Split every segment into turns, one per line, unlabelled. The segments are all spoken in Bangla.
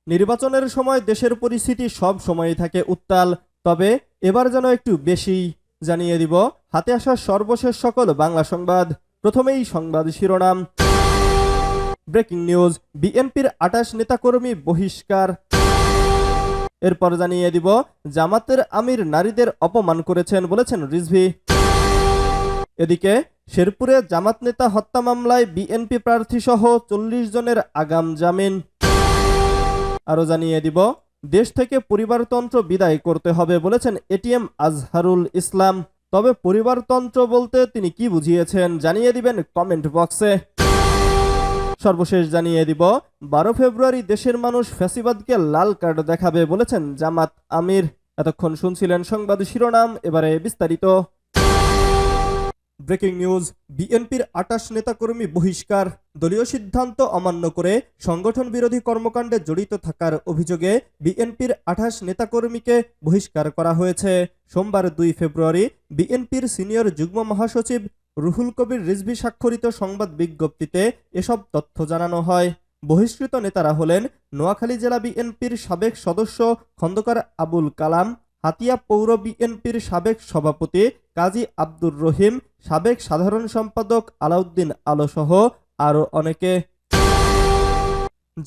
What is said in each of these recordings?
নির্বাচনের সময় দেশের পরিস্থিতি সব সময়ই থাকে উত্তাল, তবে এবার যেন একটু বেশি। জানিয়ে দিব হাতে আসা সর্বশেষ সকল বাংলা সংবাদ। প্রথমেই সংবাদ শিরোনাম। ব্রেকিং নিউজ, বিএনপির ২৮ নেতাকর্মী বহিষ্কার। এরপর জানিয়ে দিব জামাতের আমির নারীদের অপমান করেছেন বলেছেন রিজভী। এদিকে শেরপুরে জামাত নেতা হত্যা মামলায় বিএনপি প্রার্থী সহ ৪০ জনের আগাম জামিন। আরো জানিয়ে দিব দেশ থেকে পরিবারতন্ত্র বিদায় করতে হবে বলেছেন এটিএম আজহারুল ইসলাম। তবে পরিবারতন্ত্র বলতে তিনি কি বুঝিয়েছেন জানিয়ে দিবেন কমেন্ট বক্সে। সর্বশেষ জানিয়ে দিব ১২ ফেব্রুয়ারি দেশের মানুষ ফ্যাসিবাদকে লাল কার্ড দেখাবে বলেছেন জামাত আমির। এতক্ষণ শুনছিলেন সংবাদ শিরোনাম, এবারে বিস্তারিত। ব্রেকিং নিউজ, বিএনপির ২৮ নেতাকর্মী বহিষ্কার। দলীয় সিদ্ধান্ত অমান্য করে সংগঠন বিরোধী কর্মকাণ্ডে জড়িত থাকার অভিযোগে বিএনপির ২৮ নেতাকর্মীকে বহিষ্কার করা হয়েছে। সোমবার ২ ফেব্রুয়ারি বিএনপির সিনিয়র যুগ্ম মহাসচিব রুহুল কবির রিজভী স্বাক্ষরিত সংবাদ বিজ্ঞপ্তিতে এসব তথ্য জানানো হয়। বহিষ্কৃত নেতারা হলেন নোয়াখালী জেলা বিএনপির সাবেক সদস্য খন্দকার আবুল কালাম, হাতিয়া পৌর বিএনপির সাবেক সভাপতি কাজী আব্দুর রহিম, সাবেক সাধারণ সম্পাদক আলাউদ্দিন আলো সহ আরও অনেকে।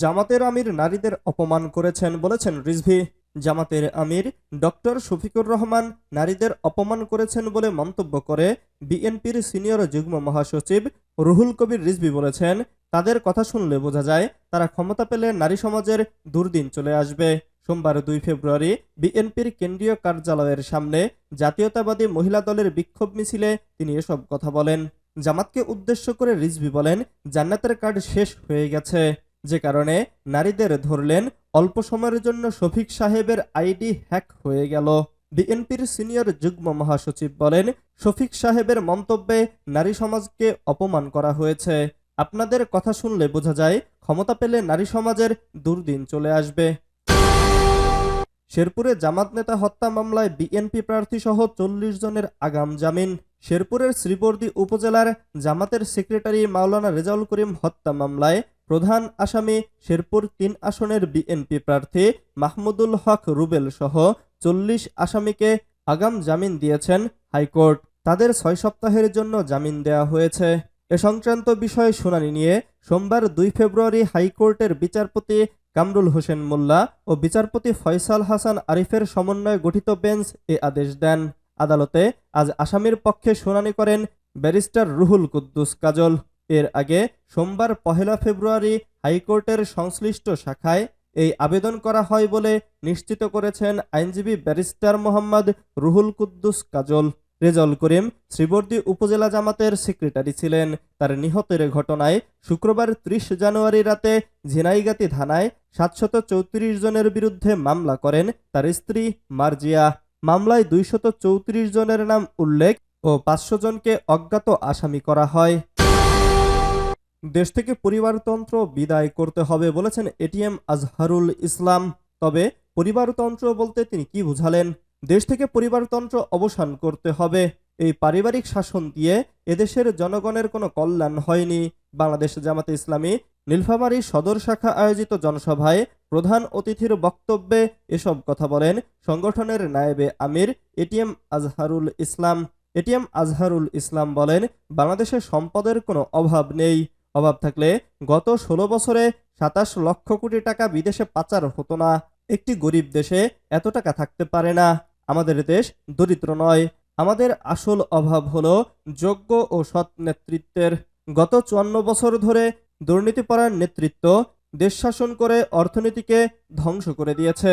জামাতের আমির নারীদের অপমান করেছেন বলেছেন রিজভী। জামাতের আমির ডক্টর শফিকুর রহমান নারীদের অপমান করেছেন বলে মন্তব্য করে বিএনপির সিনিয়র যুগ্ম মহাসচিব রুহুল কবির রিজভী বলেছেন, তাদের কথা শুনলে বোঝা যায় তারা ক্ষমতা পেলে নারী সমাজের দুর্দিন চলে আসবে। সোমবার ২ ফেব্রুয়ারি বিএনপির কেন্দ্রীয় কার্যালয়ের সামনে জাতীয়তাবাদী মহিলা দলের বিক্ষোভ মিছিলে তিনি এসব কথা বলেন। জামাতকে উদ্দেশ্য করে রিজভী বলেন, জান্নাতের কার্ড শেষ হয়ে গেছে, যে কারণে নারীদের ধরলেন। অল্প সময়ের জন্য শফিক সাহেবের আইডি হ্যাক হয়ে গেল। বিএনপির সিনিয়র যুগ্ম মহাসচিব বলেন, শফিক সাহেবের মন্তব্যে নারী সমাজকে অপমান করা হয়েছে। আপনাদের কথা শুনলে বোঝা যায় ক্ষমতা পেলে নারী সমাজের দুর্দিন চলে আসবে। শেরপুরে জামাত নেতা হত্যা মামলায় বিএনপি প্রার্থী সহ ৪০ জনের আগাম জামিন। শেরপুরের শ্রীবর্দী উপজেলার জামাতের সেক্রেটারি মাওলানা রেজাউল করিম হত্যা মামলায় প্রধান আসামি শেরপুর ৩ আসনের বিএনপি প্রার্থী মাহমুদুল হক রুবেল সহ ৪০ আসামিকে আগাম জামিন দিয়েছেন হাইকোর্ট। তাদের ৬ সপ্তাহের জন্য জামিন দেওয়া হয়েছে। এ সংক্রান্ত বিষয়ে শুনানি নিয়ে সোমবার ২ ফেব্রুয়ারি হাইকোর্টের বিচারপতি কামরুল হোসেন মোল্লা ও বিচারপতি ফয়সাল হাসান আরিফের সমন্বয়ে গঠিত বেঞ্চ এ আদেশ দেন। আদালতে আজ আসামির পক্ষে শুনানি করেন ব্যারিস্টার রুহুল কুদ্দুস কাজল। এর আগে সোমবার ১ ফেব্রুয়ারি হাইকোর্টের সংশ্লিষ্ট শাখায় এই আবেদন করা হয় বলে নিশ্চিত করেছেন আইনজীবী ব্যারিস্টার মোহাম্মদ রুহুল কুদ্দুস কাজল। রেজাউল করিম শ্রীবর্দী উপজেলা জামাতের সেক্রেটারি ছিলেন। তার নিহতের ঘটনায় শুক্রবার ৩০ জানুয়ারি রাতে ঝিনাইগাতি থানায় ৭৩৪ জনের বিরুদ্ধে মামলা করেন তার স্ত্রী মার্জিয়া। মামলায় ২৩৪ জনের নাম উল্লেখ ও ৫০০ জনকে অজ্ঞাত আসামি করা হয়। দেশ থেকে পরিবারতন্ত্র বিদায় করতে হবে বলেছেন এটিএম আজহারুল ইসলাম। তবে পরিবারতন্ত্র বলতে তিনি কি বুঝালেন? দেশ থেকে পরিবারতন্ত্র অবসান করতে হবে। এই পারিবারিক শাসন দিয়ে এদেশের জনগণের কোনো কল্যাণ হয়নি। বাংলাদেশ জামাতে ইসলামী নীলফামারী সদর শাখা আয়োজিত জনসভায় প্রধান অতিথির বক্তব্যে এসব কথা বলেন সংগঠনের নায়েবে আমির এটিএম আজহারুল ইসলাম। এটিএম আজহারুল ইসলাম বলেন, বাংলাদেশে সম্পদের কোনো অভাব নেই। অভাব থাকলে গত ১৬ বছরে ২৭ লক্ষ কোটি টাকা বিদেশে পাচার হতো না। একটি গরিব দেশে এত টাকা থাকতে পারে না। আমাদের দেশ দরিদ্র নয়। আমাদের আসল অভাব হলো যোগ্য ও সৎ নেতৃত্বের। গত ৫৪ বছর ধরে দুর্নীতিপরায়ণ নেতৃত্ব দেশ শাসন করে অর্থনীতিকে ধ্বংস করে দিয়েছে।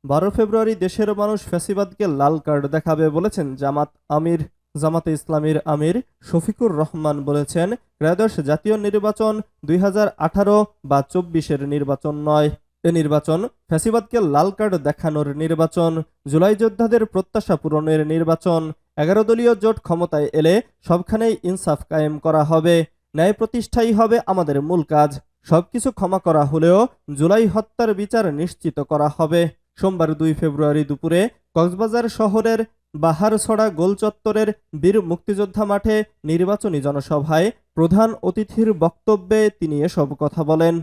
১২ ফেব্রুয়ারি দেশের মানুষ ফ্যাসিবাদকে লাল কার্ড দেখাবে বলেছেন জামাত আমির। জামাতে ইসলামীর আমির শফিকুর রহমান বলেছেন, ত্রয়োদশ জাতীয় নির্বাচন ২০১৮ বা ২৪-এর নির্বাচন নয়। এ নির্বাচন ফ্যাসিবাদকে লাল কার্ড দেখানোর নির্বাচন, জুলাই যোদ্ধাদের প্রত্যাশা পূরণের নির্বাচন। ১১ দলীয় জোট ক্ষমতায় এলে সবখানেই ইনসাফ কায়েম করা হবে। ন্যায় প্রতিষ্ঠাই হবে আমাদের মূল কাজ। সবকিছু ক্ষমা করা হলেও জুলাই হত্যার বিচার নিশ্চিত করা হবে। সোমবার ২ ফেব্রুয়ারি দুপুরে কক্সবাজার শহরের বাহারছড়া গোল চত্বরের বীর মুক্তিযোদ্ধা মাঠে নির্বাচনী জনসভায় প্রধান অতিথির বক্তব্যে তিনি এসব কথা বলেন।